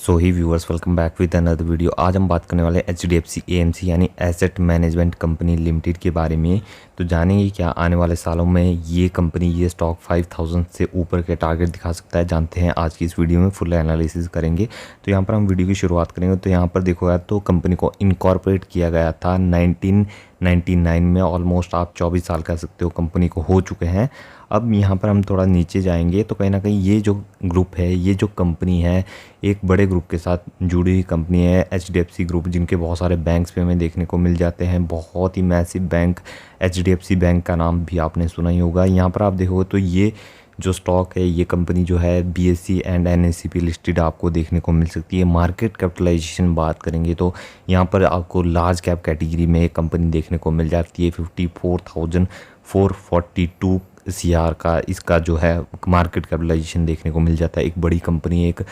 So he viewers, welcome back with another video. आज हम बात करने वाले हैं HDFC AMC यानी एसेट मैनेजमेंट कंपनी लिमिटेड के बारे में। तो जानेंगे क्या आने वाले सालों में ये कंपनी ये स्टॉक 5000 से ऊपर के टारगेट दिखा सकता है। जानते हैं आज की इस वीडियो में, फुल एनालिसिस करेंगे। तो यहाँ पर हम वीडियो की शुरुआत करेंगे। तो यहाँ पर देखो यार, तो कंपनी को इनकॉर्पोरेट किया गया था 1999 में। ऑलमोस्ट आप 24 साल कह सकते हो कंपनी को हो चुके हैं। अब यहाँ पर हम थोड़ा नीचे जाएंगे तो कहीं ना कहीं ये जो ग्रुप है, ये जो कंपनी है, एक बड़े ग्रुप के साथ जुड़ी हुई कंपनी है HDFC ग्रुप, जिनके बहुत सारे बैंक्स पे हमें देखने को मिल जाते हैं। बहुत ही मैसिव बैंक HDFC बैंक का नाम भी आपने सुना ही होगा। यहाँ पर आप देखोगे तो ये जो स्टॉक है, ये कंपनी जो है BSE एंड NSE पे लिस्टेड आपको देखने को मिल सकती है। मार्केट कैपिटलाइजेशन बात करेंगे तो यहाँ पर आपको लार्ज कैप कैटेगरी में एक कंपनी देखने को मिल जाती है। 54,442 CR का इसका जो है मार्केट कैपिटलाइजेशन देखने को मिल जाता है। एक बड़ी कंपनी, एक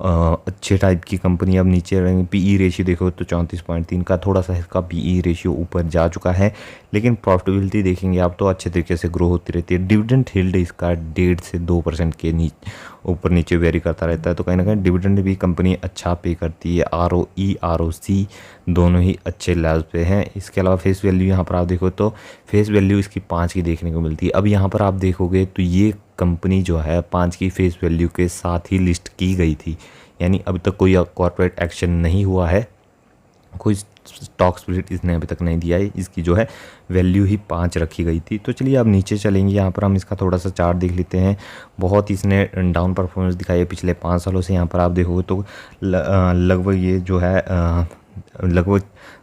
अच्छे टाइप की कंपनी। अब नीचे रहेंगे, PE रेशियो देखो तो 34.3 का, थोड़ा सा इसका PE रेशियो ऊपर जा चुका है। लेकिन प्रॉफिटेबिलिटी देखेंगे आप तो अच्छे तरीके से ग्रो होती रहती है। डिविडेंड यील्ड इसका 1.5 से 2% के ऊपर नीचे वेरी करता रहता है। तो कहीं ना कहीं डिविडेंड भी कंपनी अच्छा पे करती है। ROE ROC दोनों ही अच्छे लेवल पे हैं। इसके अलावा फेस वैल्यू यहाँ पर आप देखो तो फेस वैल्यू इसकी 5 की देखने को मिलती है। अब यहाँ पर आप देखोगे तो ये कंपनी जो है 5 की फेस वैल्यू के साथ ही लिस्ट की गई थी, यानी अभी तक कोई कॉर्पोरेट एक्शन नहीं हुआ है, कोई स्टॉक स्प्लिट इसने अभी तक नहीं दिया है। इसकी जो है वैल्यू ही 5 रखी गई थी। तो चलिए अब नीचे चलेंगे, यहाँ पर हम इसका थोड़ा सा चार्ट देख लेते हैं। बहुत इसने डाउन परफॉर्मेंस दिखाई है पिछले 5 सालों से। यहाँ पर आप देखोगे तो लगभग ये जो है लगभग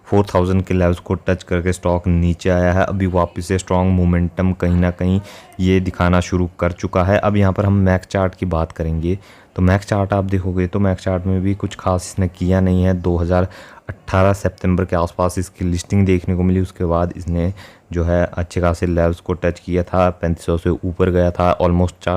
4000 के लेवल्स को टच करके स्टॉक नीचे आया है। अभी वापस से स्ट्रॉन्ग मोमेंटम कहीं ना कहीं ये दिखाना शुरू कर चुका है। अब यहाँ पर हम मैक्स चार्ट की बात करेंगे तो मैक्स चार्ट आप देखोगे तो मैक्स चार्ट में भी कुछ खास इसने किया नहीं है। 2018 सितंबर के आसपास इसकी लिस्टिंग देखने को मिली। उसके बाद इसने जो है अच्छे खासे लेवल्स को टच किया था, 3500 से ऊपर गया था। ऑलमोस्ट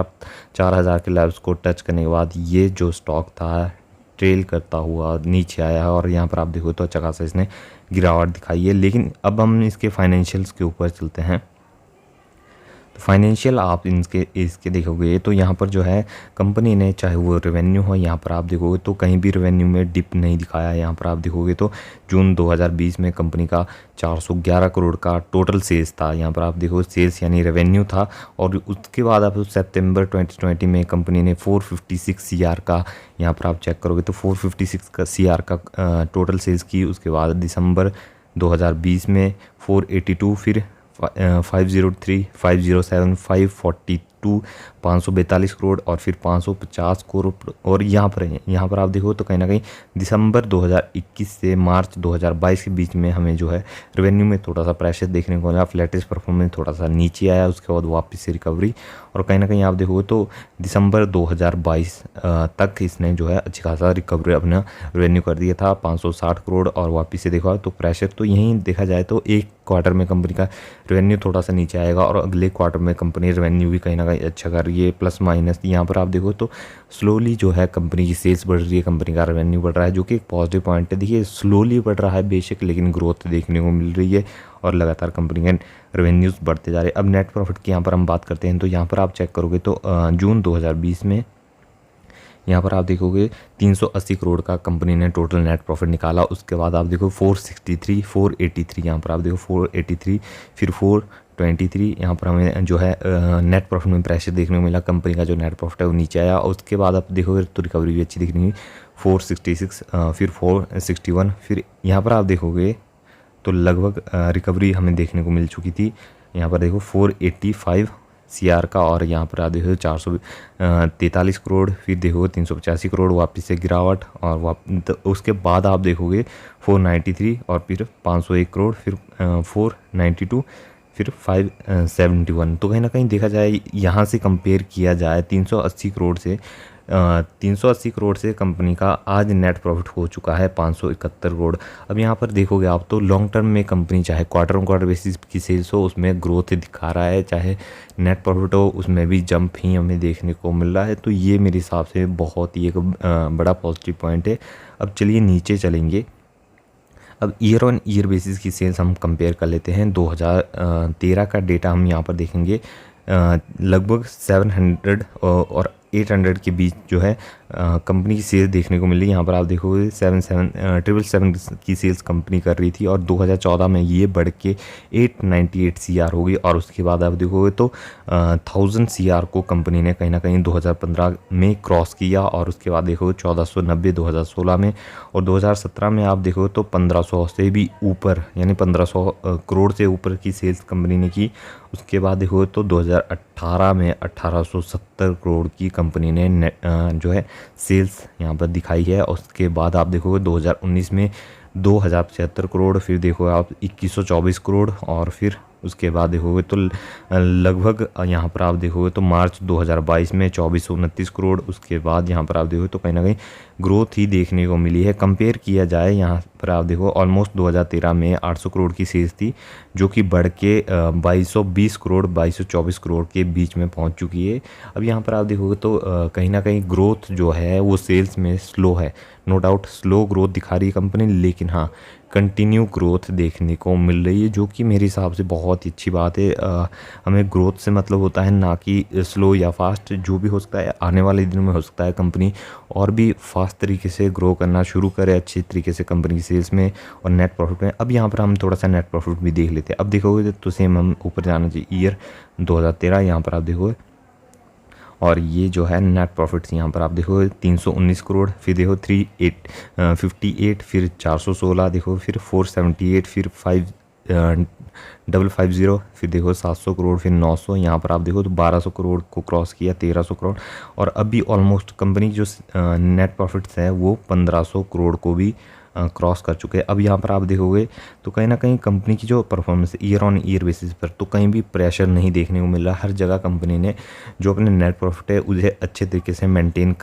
4000 के लेवल्स को टच करने के बाद ये जो स्टॉक था ट्रेल करता हुआ नीचे आया है। और यहाँ पर आप देखो तो अच्छा खासा इसने गिरावट दिखाई है। लेकिन अब हम इसके फाइनेंशियल्स के ऊपर चलते हैं। तो फाइनेंशियल आप इसके देखोगे तो यहाँ पर जो है कंपनी ने, चाहे वो रेवेन्यू हो, यहाँ पर आप देखोगे तो कहीं भी रेवेन्यू में डिप नहीं दिखाया। यहाँ पर आप देखोगे तो जून 2020 में कंपनी का 411 करोड़ का टोटल सेल्स था। यहाँ पर आप देखो सेल्स यानी रेवेन्यू था। और उसके बाद आप सितंबर 2020 में कंपनी ने 456 CR का, यहाँ पर आप चेक करोगे तो 456 का CR का टोटल सेल्स की। उसके बाद दिसंबर 2020 में 482, फिर 503, 507, 542, 542 करोड़ और फिर 550 करोड़। और यहाँ पर आप देखो तो कहीं ना कहीं दिसंबर 2021 से मार्च 2022 के बीच में हमें जो है रेवेन्यू में थोड़ा सा प्रेशर देखने को मिला। फ्लैटेस्ट परफॉर्मेंस थोड़ा सा नीचे आया, उसके बाद वापस से रिकवरी। और कहीं ना कहीं आप देखोगे तो दिसंबर 2022 तक इसने जो है अच्छी खासा रिकवरी अपना रेवेन्यू कर दिया था 560 करोड़। और वापस से देखा तो प्रेशर तो यहीं देखा जाए तो एक क्वार्टर में कंपनी का रेवेन्यू थोड़ा सा नीचे आएगा और अगले क्वार्टर में कंपनी रेवेन्यू भी कहीं ना कहीं अच्छा कर रही है, प्लस माइनस। यहाँ पर आप देखो तो स्लोली जो है कंपनी की सेल्स बढ़ रही है, कंपनी का रेवेन्यू बढ़ रहा है, जो कि एक पॉजिटिव पॉइंट है। देखिए स्लोली बढ़ रहा है बेशक, लेकिन ग्रोथ देखने को मिल रही है और लगातार कंपनी के रेवेन्यूज़ बढ़ते जा रहे हैं। अब नेट प्रॉफिट की यहाँ पर हम बात करते हैं तो यहाँ पर आप चेक करोगे तो जून 2020 में यहाँ पर आप देखोगे 380 करोड़ का कंपनी ने टोटल नेट प्रॉफिट निकाला। उसके बाद आप देखो 463, 483, यहाँ पर आप देखो 483, फिर 423। यहाँ पर हमें जो है नेट प्रॉफिट में प्रेशर देखने को मिला। कंपनी का जो नेट प्रॉफिट है वो नीचे आया। और उसके बाद आप देखोगे तो रिकवरी भी अच्छी दिखनी, 466, फिर 461, फिर यहाँ पर आप देखोगे तो लगभग रिकवरी हमें देखने को मिल चुकी थी। यहाँ पर देखो 485 CR का, और यहाँ पर आप देखो 443 करोड़, फिर देखो 385 करोड़, वापस से गिरावट। और उसके बाद आप देखोगे 493 और फिर 501 करोड़, फिर 492, फिर 571। तो कहीं ना कहीं देखा जाए, यहाँ से कंपेयर किया जाए 380 करोड़ से कंपनी का आज नेट प्रॉफिट हो चुका है 571 करोड़। अब यहाँ पर देखोगे आप तो लॉन्ग टर्म में कंपनी चाहे क्वार्टर ऑन क्वार्टर बेसिस की सेल्स हो उसमें ग्रोथ दिखा रहा है, चाहे नेट प्रॉफिट हो उसमें भी जंप ही हमें देखने को मिल रहा है। तो ये मेरे हिसाब से बहुत ही एक बड़ा पॉजिटिव पॉइंट है। अब चलिए नीचे चलेंगे। अब ईयर ऑन ईयर बेसिस की सेल्स हम कंपेयर कर लेते हैं। 2013 का डेटा हम यहाँ पर देखेंगे। लगभग 700 और 800 के बीच जो है कंपनी की सेल्स देखने को मिली। यहाँ पर आप देखोगे 777 की सेल्स कंपनी कर रही थी और 2014 में ये बढ़ के 898 CR हो गई। और उसके बाद आप देखोगे तो 1000 CR को कंपनी ने कहीं ना कहीं 2015 में क्रॉस किया। और उसके बाद देखोगे 1490 2016 में, और 2017 में आप देखोगे तो 1500 से भी ऊपर, यानी 1500 करोड़ से ऊपर की सेल्स कंपनी ने की। उसके बाद देखोगे तो 2018 में 1870 करोड़ की कंपनी ने जो है सेल्स यहाँ पर दिखाई है। उसके बाद आप देखोगे 2019 में 2075 करोड़, फिर देखो आप 2124 करोड़, और फिर उसके बाद देखोगे तो लगभग यहाँ पर आप देखोगे तो मार्च 2022 में 2429 करोड़। उसके बाद यहाँ पर आप देखोगे तो कहीं ना कहीं ग्रोथ ही देखने को मिली है। कंपेयर किया जाए यहाँ पर आप देखो ऑलमोस्ट 2013 में 800 करोड़ की सेल्स थी, जो कि बढ़ के 2220 करोड़ 2224 करोड़ के बीच में पहुँच चुकी है। अब यहाँ पर आप देखोगे तो कहीं ना कहीं ग्रोथ जो है वो सेल्स में स्लो है, नो डाउट स्लो ग्रोथ दिखा रही है कंपनी, लेकिन हाँ कंटिन्यू ग्रोथ देखने को मिल रही है, जो कि मेरे हिसाब से बहुत ही अच्छी बात है। हमें ग्रोथ से मतलब होता है ना कि स्लो या फास्ट, जो भी हो सकता है आने वाले दिनों में हो सकता है कंपनी और भी फास्ट तरीके से ग्रो करना शुरू करे अच्छी तरीके से कंपनी की सेल्स में और नेट प्रॉफिट में। अब यहाँ पर हम थोड़ा सा नेट प्रॉफिट भी देख लेते हैं। अब देखोगे तो सेम हम ऊपर जाना चाहिए, ईयर 2013 यहाँ पर आप देखोगे, और ये जो है नेट प्रॉफिट्स यहाँ पर आप देखो 319 करोड़, फिर देखो 358, फिर 416 देखो, फिर 478, फिर 550, फिर देखो 700 करोड़, फिर 900, यहाँ पर आप देखो तो 1200 करोड़ को क्रॉस किया, 1300 करोड़, और अभी ऑलमोस्ट कंपनी जो नेट प्रॉफिट्स है वो 1500 करोड़ को भी क्रॉस कर चुके हैं। अब यहाँ पर आप देखोगे तो कहीं ना कहीं कंपनी की जो performance year on year basis पर तो कहीं भी प्रेशर नहीं देखने को मिल रहा। हर जगह कंपनी ने जो अपने नेट प्रॉफिट है उसे अच्छे तरीके से मेंटेन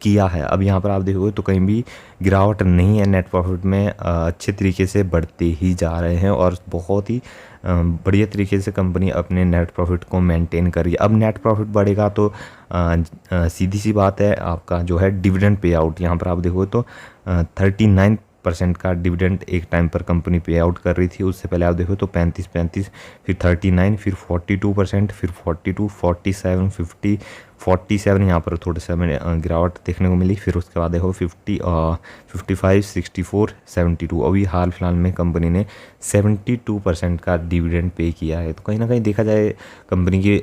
किया है। अब यहाँ पर आप देखोगे तो कहीं भी गिरावट नहीं है, नेट प्रॉफिट में अच्छे तरीके से बढ़ते ही जा रहे हैं और बहुत ही बढ़िया तरीके से कंपनी अपने नेट प्रॉफिट को मेंटेन कर रही है। अब नेट प्रॉफिट बढ़ेगा तो सीधी सी बात है आपका जो है डिविडेंड पे आउट, यहाँ पर आप देखो तो 39% का डिविडेंड एक टाइम पर कंपनी पे आउट कर रही थी। उससे पहले आप देखो तो 35, फिर 39, फिर 42%, फिर 42, 47, 50, 47 यहाँ पर थोड़ा सा हमें गिरावट देखने को मिली। फिर उसके बाद देखो 55, 64, 72, अभी हाल फिलहाल में कंपनी ने 72% का डिविडेंड पे किया है। तो कहीं ना कहीं देखा जाए कंपनी की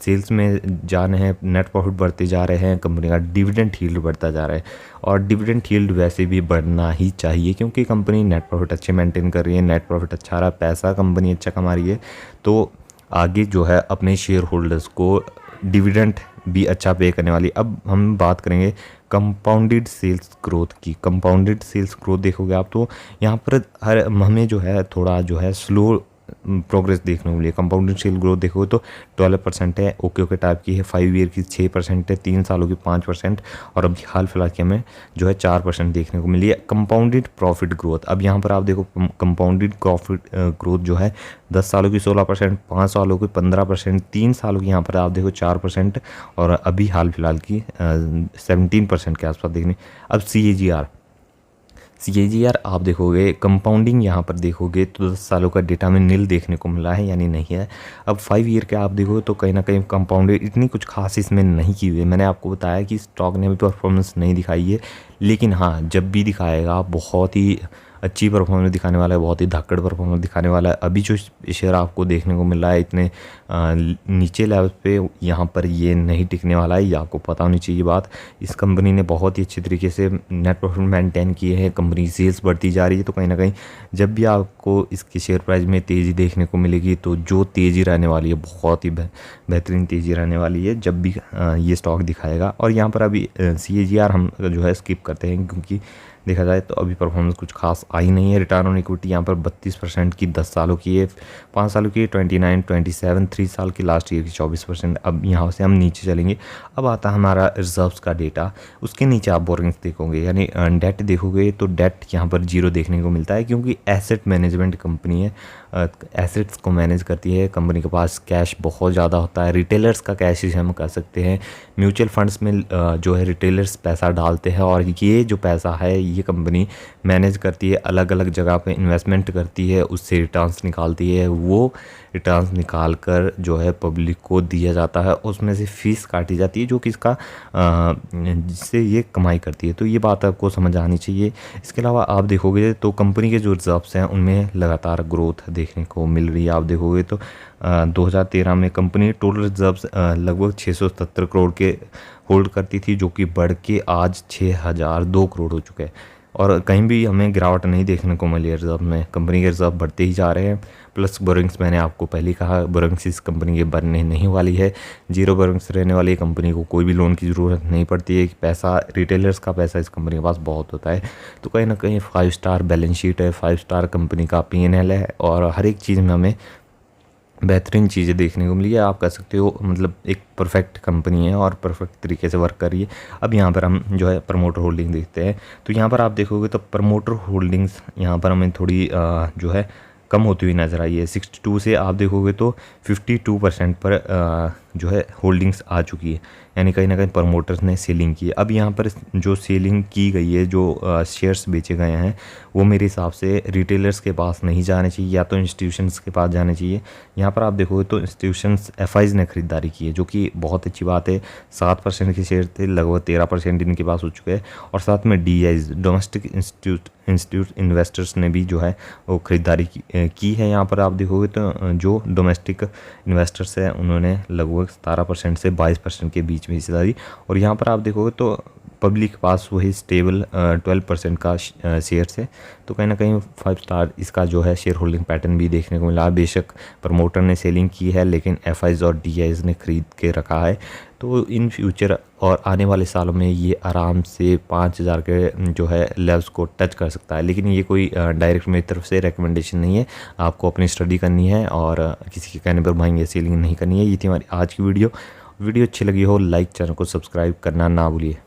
सेल्स में जा रहे हैं, नेट प्रॉफिट बढ़ते जा रहे हैं, कंपनी का डिविडेंड यील्ड बढ़ता जा रहा है, और डिविडेंड यील्ड वैसे भी बढ़ना ही चाहिए क्योंकि कंपनी नेट प्रॉफिट अच्छे मेंटेन कर रही है, नेट प्रॉफिट अच्छा रहा, पैसा कंपनी अच्छा कमा रही है, तो आगे जो है अपने शेयर होल्डर्स को डिविडेंड भी अच्छा पे करने वाली। अब हम बात करेंगे कंपाउंडेड सेल्स ग्रोथ की। कंपाउंडेड सेल्स ग्रोथ देखोगे आप तो यहाँ पर हमें जो है थोड़ा जो है स्लो प्रोग्रेस देखने को मिली। कंपाउंडेड सेल ग्रोथ देखो तो 12% है, ओके टाइप की है, 5 ईयर की 6% है, 3 सालों की 5%, और अभी हाल फिलहाल की हमें जो है 4% देखने को मिली है। कंपाउंडेड प्रॉफिट ग्रोथ, अब यहाँ पर आप देखो कंपाउंडेड प्रॉफिट ग्रोथ जो है 10 सालों की 16%, 5 सालों की 15%, 3 सालों की यहाँ पर आप देखो 4%, और अभी हाल फिलहाल की 17% के आसपास देखने। अब CAGR आप देखोगे कंपाउंडिंग यहाँ पर देखोगे तो 10 सालों का डेटा में नील देखने को मिला है, यानी नहीं है। अब 5 ईयर के आप देखोगे तो कहीं ना कहीं कंपाउंडेड इतनी कुछ खास इसमें नहीं की हुई है। मैंने आपको बताया कि स्टॉक ने अभी परफॉर्मेंस नहीं दिखाई है, लेकिन हाँ जब भी दिखाएगा बहुत ही अच्छी परफॉर्मेंस दिखाने वाला है, बहुत ही धाकड़ परफॉर्मेंस दिखाने वाला है। अभी जो शेयर आपको देखने को मिल रहा है इतने नीचे लेवल पे, यहाँ पर ये नहीं टिकने वाला है, ये आपको पता होनी चाहिए बात। इस कंपनी ने बहुत ही अच्छे तरीके से नेट प्रॉफिट मेंटेन किए हैं, कंपनी सेल्स बढ़ती जा रही है, तो कहीं ना कहीं जब भी आपको इसके शेयर प्राइस में तेज़ी देखने को मिलेगी तो जो तेज़ी रहने वाली है बहुत ही बेहतरीन तेज़ी रहने वाली है जब भी ये स्टॉक दिखाएगा। और यहाँ पर अभी CAGR हम जो है स्किप करते हैं क्योंकि देखा जाए तो अभी परफॉर्मेंस कुछ खास आई नहीं है। रिटर्न ऑन इक्विटी यहाँ पर 32% की 10 सालों की है, 5 सालों की 29, 27, 3 साल की लास्ट ईयर की 24%। अब यहाँ से हम नीचे चलेंगे। अब आता है हमारा रिजर्व्स का डेटा, उसके नीचे आप बोरिंग्स देखोगे, यानी डेट देखोगे तो डेट यहाँ पर 0 देखने को मिलता है क्योंकि एसेट मैनेजमेंट कंपनी है। एसेट्स को मैनेज करती है। कंपनी के पास कैश बहुत ज़्यादा होता है, रिटेलर्स का कैश इसे हम कह सकते हैं। म्यूचुअल फंड्स में जो है रिटेलर्स पैसा डालते हैं और ये जो पैसा है ये कंपनी मैनेज करती है, अलग अलग जगह पे इन्वेस्टमेंट करती है, उससे रिटर्न्स निकालती है। वो रिटर्न्स निकाल कर जो है पब्लिक को दिया जाता है, उसमें से फ़ीस काटी जाती है जो कि इसका जिससे ये कमाई करती है। तो ये बात आपको समझ आनी चाहिए। इसके अलावा आप देखोगे तो कंपनी के जो रिजर्व्स हैं उनमें लगातार ग्रोथ देखने को मिल रही है। आप देखोगे तो 2013 में कंपनी टोटल रिजर्व्स लगभग 670 करोड़ के होल्ड करती थी, जो कि बढ़ के आज 6002 करोड़ हो चुके हैं। और कहीं भी हमें गिरावट नहीं देखने को मिली है रिजर्व में, कंपनी के रिजर्व बढ़ते ही जा रहे हैं। प्लस बोरिंग्स, मैंने आपको पहले कहा बोरिंग्स इस कंपनी के बनने नहीं वाली है, जीरो बोरिंग्स रहने वाली कंपनी को कोई भी लोन की ज़रूरत नहीं पड़ती है। पैसा, रिटेलर्स का पैसा इस कंपनी के पास बहुत होता है। तो कहीं ना कहीं 5 स्टार बैलेंस शीट है, 5 स्टार कंपनी का P&L है और हर एक चीज़ में हमें बेहतरीन चीज़ें देखने को मिली है। आप कह सकते हो मतलब एक परफेक्ट कंपनी है और परफेक्ट तरीके से वर्क कर रही है। अब यहाँ पर हम जो है प्रमोटर होल्डिंग देखते हैं। तो यहाँ पर आप देखोगे तो प्रमोटर होल्डिंग्स यहाँ पर हमें थोड़ी जो है कम होती हुई नज़र आई है। 62 से आप देखोगे तो 52% पर जो है होल्डिंग्स आ चुकी है, यानी कहीं ना कहीं प्रमोटर्स ने सेलिंग की है। अब यहाँ पर जो सेलिंग की गई है, जो शेयर्स बेचे गए हैं, वो मेरे हिसाब से रिटेलर्स के पास नहीं जाने चाहिए, या तो इंस्टीट्यूशंस के पास जाने चाहिए। यहाँ पर आप देखोगे तो इंस्टीट्यूशंस FIs ने खरीदारी की है, जो कि बहुत अच्छी बात है। 7% के शेयर थे, लगभग 13% इनके पास हो चुके हैं। और साथ में DIs, डोमेस्टिक इंस्टीट्यूट इन्वेस्टर्स ने भी जो है वो खरीदारी की है। यहाँ पर आप देखोगे तो जो डोमेस्टिक इन्वेस्टर्स हैं उन्होंने लगभग 17% से 22% के बीच में हिस्सेदारी। और यहाँ पर आप देखोगे तो पब्लिक के पास वही स्टेबल 12% का शेयर्स है। तो कहीं ना कहीं 5 स्टार इसका जो है शेयर होल्डिंग पैटर्न भी देखने को मिला। बेशक प्रमोटर ने सेलिंग की है, लेकिन FIs और DIs ने खरीद के रखा है। तो इन फ्यूचर और आने वाले सालों में ये आराम से 5000 के जो है लेवल्स को टच कर सकता है। लेकिन ये कोई डायरेक्ट मेरी तरफ से रिकमेंडेशन नहीं है, आपको अपनी स्टडी करनी है और किसी के कहने पर बाइंग या सेलिंग नहीं करनी है। ये थी हमारी आज की वीडियो अच्छी लगी हो लाइक, चैनल को सब्सक्राइब करना ना भूलिए।